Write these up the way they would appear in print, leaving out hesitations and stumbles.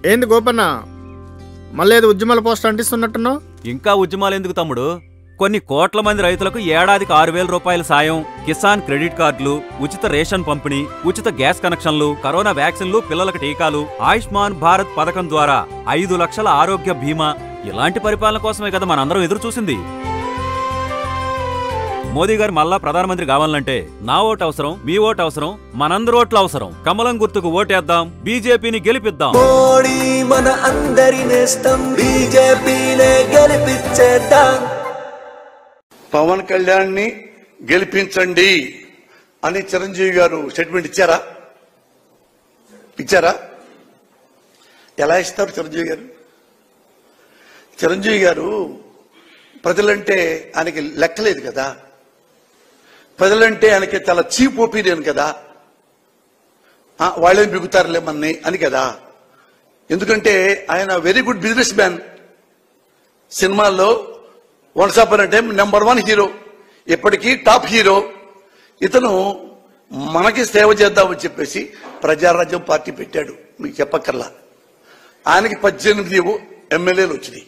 ఏంది గోపన్న, మళ్ళీ ఏదో ఉద్యమాల పోస్ట్ అంటిస్తున్నట్టున్నావు? ఇంకా ఉద్యమాలు ఎందుకు తమ్ముడు? కొన్ని కోట్ల మంది రైతులకు ఏడాదికి 6,000 రూపాయల సాయం, కిసాన్ క్రెడిట్ కార్డులు, ఉచిత రేషన్ పంపిణీ, ఉచిత గ్యాస్ కనెక్షన్లు, కరోనా వ్యాక్సిన్లు, పిల్లలకు టీకాలు, ఆయుష్మాన్ భారత్ పథకం ద్వారా 5 లక్షల ఆరోగ్య బీమా. ఇలాంటి పరిపాలన కోసమే కదా మనందరం ఎదురు చూసింది. మోదీ గారు మళ్ళా ప్రధానమంత్రి కావాలంటే నా ఓటు అవసరం, మీ ఓటు అవసరం, మనందరి ఓట్లు అవసరం. కమలం గుర్తుకు ఓటేద్దాం, బీజేపీని గెలిపిద్దాం. మోడీ మన అందరి నేస్తం, బీజేపీనే గెలిపించేద్దాం. పవన్ కళ్యాణ్ ని గెలిపించండి అని చిరంజీవి గారు స్టేట్మెంట్ ఇచ్చారా? ఎలా ఇస్తారు చిరంజీవి గారు? చిరంజీవి గారు ప్రజలంటే ఆయనకి లెక్కలేదు కదా, ప్రజలంటే ఆయనకి చాలా చీప్ ఒపీనియన్ కదా, వాళ్ళేం బిగుతారులే మన్ని అని కదా. ఎందుకంటే ఆయన వెరీ గుడ్ బిజినెస్ మ్యాన్. సినిమాల్లో once upon a time #1 hero, ఎప్పటికీ టాప్ హీరో. ఇతను మనకి సేవ చేద్దామని చెప్పేసి ప్రజారాజ్యం పార్టీ పెట్టాడు. మీకు చెప్పక్కర్లా. ఆయనకి 18 ఎమ్మెల్యేలు వచ్చినాయి.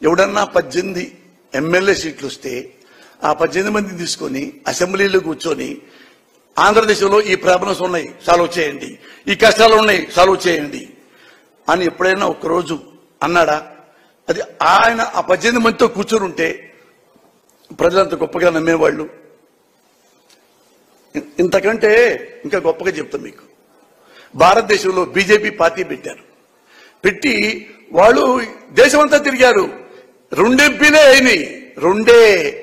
ఎవడన్నా 18 ఎమ్మెల్యే సీట్లు వస్తే ఆ 18 మందిని తీసుకొని అసెంబ్లీలో కూర్చొని ఆంధ్రదేశంలో ఈ ప్రాబ్లమ్స్ ఉన్నాయి, సాల్వ్ చేయండి, ఈ కష్టాలు ఉన్నాయి, సాల్వ్ చేయండి అని ఎప్పుడైనా ఒక్కరోజు అన్నాడా? అది ఆయన ఆ 18 మందితో కూర్చొని ఉంటే ప్రజలంత గొప్పగా నమ్మేవాళ్ళు. ఇంతకంటే ఇంకా గొప్పగా చెప్తాం మీకు. భారతదేశంలో బీజేపీ పార్టీ పెట్టారు. పెట్టి వాళ్ళు దేశమంతా తిరిగారు. 2 ఎంపీలే అయినాయి. 2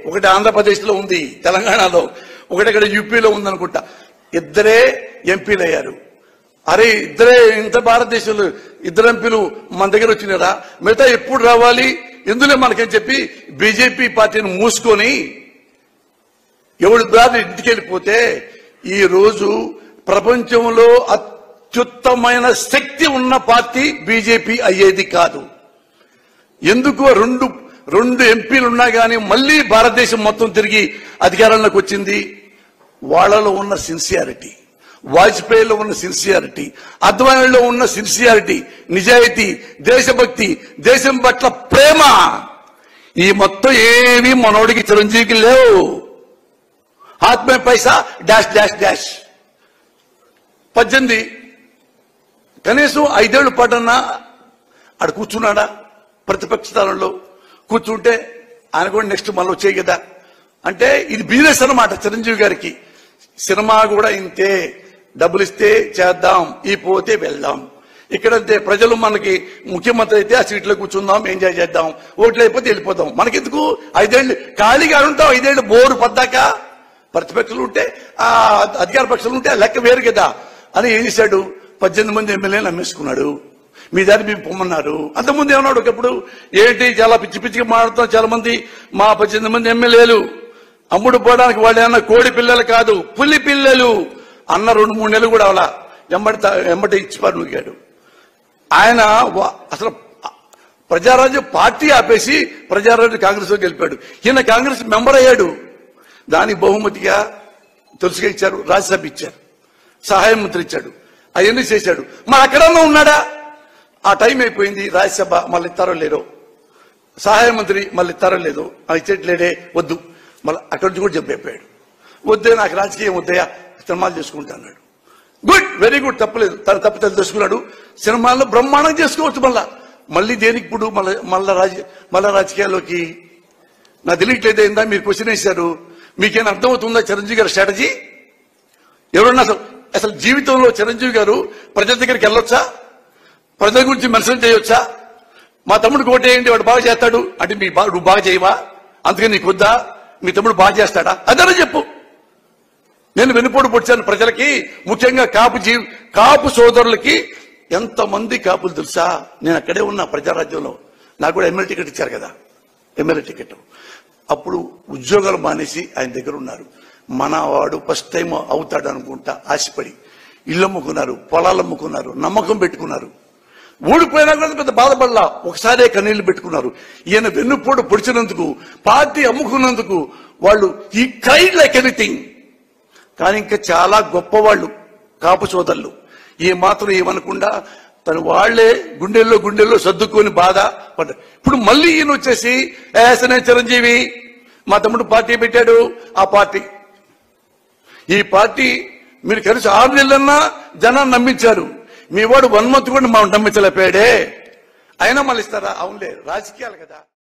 ఒకటి ఆంధ్రప్రదేశ్ లో ఉంది, తెలంగాణలో, ఒకటి ఇక్కడ యూపీలో ఉందనుకుంటా. 2 ఎంపీలు అయ్యారు. అరే ఇద్దరే ఇంత భారతదేశంలో 2 ఎంపీలు మన దగ్గర వచ్చినారా? మిగతా ఎప్పుడు రావాలి ఎందులో మనకని చెప్పి బీజేపీ పార్టీని మూసుకొని ఎవడు దారి ఇంటికి వెళ్ళిపోతే ఈ రోజు ప్రపంచంలో అత్యుత్తమైన శక్తి ఉన్న పార్టీ బీజేపీ అయ్యేది కాదు. ఎందుకు 2 ఎంపీలు ఉన్నా కానీ మళ్ళీ భారతదేశం మొత్తం తిరిగి అధికారంలోకి వచ్చింది? వాళ్లలో ఉన్న సిన్సియారిటీ, వాజ్పేయిలో ఉన్న సిన్సియారిటీ, అద్వానీలో ఉన్న సిన్సియారిటీ, నిజాయితీ, దేశభక్తి, దేశం పట్ల ప్రేమ, ఈ మొత్తం ఏమీ మనోడికి చిరంజీవికి లేవు. ఆత్మే పైసా డాష్ డాష్ డాష్. 18 కనీసం 5 ఏళ్ల పాటన్నా ఆడ కూర్చున్నాడా? ప్రతిపక్ష స్థానంలో కూర్చుంటే ఆయన కూడా నెక్స్ట్ మళ్ళీ వచ్చేయి కదా. అంటే ఇది బిజినెస్ అన్నమాట చిరంజీవి గారికి. సినిమా కూడా ఇంతే, డబ్బులు ఇస్తే చేద్దాం, ఈ పోతే వెళ్దాం. ఇక్కడంతే ప్రజలు మనకి ముఖ్యమంత్రి అయితే ఆ సీట్లో కూర్చుందాం, ఎంజాయ్ చేద్దాం, ఓట్లు అయిపోతే వెళ్ళిపోదాం. మనకెందుకు 5 ఏళ్ళు ఖాళీగా ఉంటాం? 5 ఏళ్ళు బోరు పద్దాక ప్రతిపక్షాలు ఉంటే ఆ అధికార పక్షాలు ఉంటే ఆ లెక్క వేరు కదా అని ఏం చేశాడు? 18 మంది ఎమ్మెల్యేలు అమ్మేసుకున్నాడు. మీ దాన్ని మేము పొమ్మన్నారు. అంతకుముందు ఏమన్నాడు? ఒకప్పుడు ఏంటి చాలా పిచ్చి పిచ్చిగా మాట్లాడుతాం చాలా మంది, మా 18 మంది ఎమ్మెల్యేలు అమ్ముడు పోవడానికి వాళ్ళు ఏమన్నా కోడి పిల్లలు కాదు, పులి పిల్లలు అన్న 2-3 నెలలు కూడా అలా ఎంబటి ఇచ్చిపారు నూగాడు. ఆయన అసలు ప్రజారాజ్యం పార్టీ ఆపేసి ప్రజారాజ్యం కాంగ్రెస్ లో గెలిపాడు. ఈయన కాంగ్రెస్ మెంబర్ అయ్యాడు. దానికి బహుమతిగా తులసిగా ఇచ్చారు, రాజ్యసభ ఇచ్చారు, సహాయ మంత్రి ఇచ్చాడు, అవన్నీ చేశాడు. మరి అక్కడన్నా ఉన్నాడా? ఆ టైం అయిపోయింది. రాజ్యసభ మళ్ళీ ఇస్తారో లేదో, సహాయ మంత్రి మళ్ళీ ఇస్తారో లేదో, ఇచ్చేట్లేడే వద్దు, మళ్ళీ అక్కడి నుంచి కూడా చెప్పైపోయాడు. వద్దే, నాకు రాజకీయం వద్దయా, సినిమాలు చేసుకుంటా అన్నాడు. గుడ్, వెరీ గుడ్, తప్పలేదు. తన తప్పితే తెలుసుకున్నాడు. సినిమాల్లో బ్రహ్మాండం చేసుకోవచ్చు. మళ్ళీ దేనికి ఇప్పుడు మళ్ళా రాజకీయాల్లోకి? నాకు తెలియట్లేదు. ఏందా మీరు క్వశ్చన్ వేశారు? మీకేం అర్థమవుతుందా చిరంజీవి గారి స్ట్రాటజీ? ఎవరన్నా అసలు జీవితంలో చిరంజీవి గారు ప్రజల దగ్గరికి వెళ్ళొచ్చా? ప్రజల గురించి మెన్షన్ చేయొచ్చా? మా తమ్ముడు కోటేయండి, వాడు బాగా చేస్తాడు అంటే నువ్వు బాగా చేయవా? అందుకని నీకు వద్దా? మీ తమ్ముడు బాగా చేస్తాడా? అదనే చెప్పు. నేను వెనుపోటు పొడిచాను ప్రజలకి, ముఖ్యంగా కాపు సోదరులకి. ఎంతమంది కాపులు తెలుసా? నేను అక్కడే ఉన్నా ప్రజారాజ్యంలో. నాకు కూడా ఎమ్మెల్యే టికెట్ ఇచ్చారు కదా, ఎమ్మెల్యే టికెట్. అప్పుడు ఉద్యోగాలు మానేసి ఆయన దగ్గర ఉన్నారు. మనవాడు ఫస్ట్ టైం అవుతాడు అనుకుంటా ఆశపడి ఇల్లు అమ్ముకున్నారు, పొలాలు అమ్ముకున్నారు, నమ్మకం పెట్టుకున్నారు. ఓడిపోయినా కూడా పెద్ద బాధపడలా, ఒకసారే కన్నీళ్లు పెట్టుకున్నారు. ఈయన వెన్నుపోటు పొడిచినందుకు, పార్టీ అమ్ముకున్నందుకు వాళ్ళు ఈ క్రైడ్ లైక్ ఎనీథింగ్. కానీ ఇంకా చాలా గొప్పవాళ్ళు కాపు సోదరులు ఏ మాత్రం ఏమనకుండా తను వాళ్లే గుండెల్లో సర్దుకొని బాధ పడ్డారు. ఇప్పుడు మళ్ళీ ఈయన వచ్చేసి నేను చిరంజీవి మా తమ్ముడు పార్టీ పెట్టాడు, ఆ పార్టీ ఈ పార్టీ మీరు కలిసి 6 నెలలన్నా జనాన్ని నమ్మించారు. మీ వాడు 1 month కూడా మా నమ్మించలేపాడే, అయినా మళ్ళీ ఇస్తారా? అవునులే, రాజకీయాలు కదా.